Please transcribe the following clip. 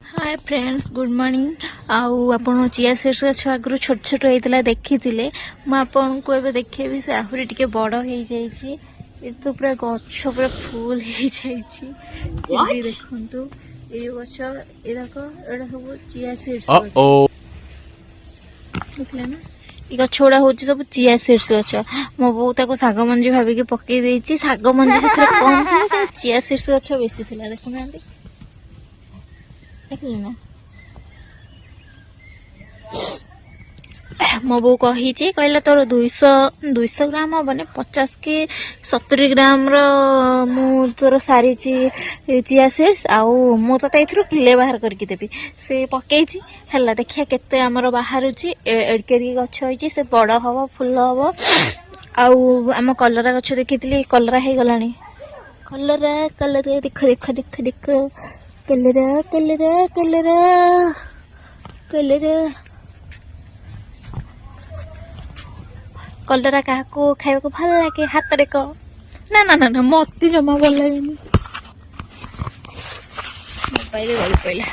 hi friends good morning आउ आपण chia seeds गछ आगु छोट छोट होता देखी मुझे एवं देखेबी से आहरी टिके बड़ हो जाइए तो पूरा गछ पूरा फुल हो देखु ये गछ एड़ा सब चिया सीड्स देखले ना ये गछ गुड़ा हूँ सब चिया सीड्स गछ मो बो ताको साग मंजी भाविकी पकई देछि साग मंजी से कम थी चिया सीड्स गछ बेसी थिला देखुना देखले ना मो बो कही कहला तोर 200 ग्राम हेनी 50 कि 70 ग्राम मु तोर सारी चिया सीड्स आउ मु तो किले बाहर करके देवी से पकई है देखिए केते आमर बाहर एड़के गछ होती से बड़ हम फुल हम आउ आम कलरा गछ देखी कलरा हो गला कलरा कलरा देख देख देख देख कलरा कलरा कलरा कलरा कलरा क्या खाइबा को भल लगे हाथ देख ना ना ना ना मत जमा भल लगे मोबाइल गली पड़ा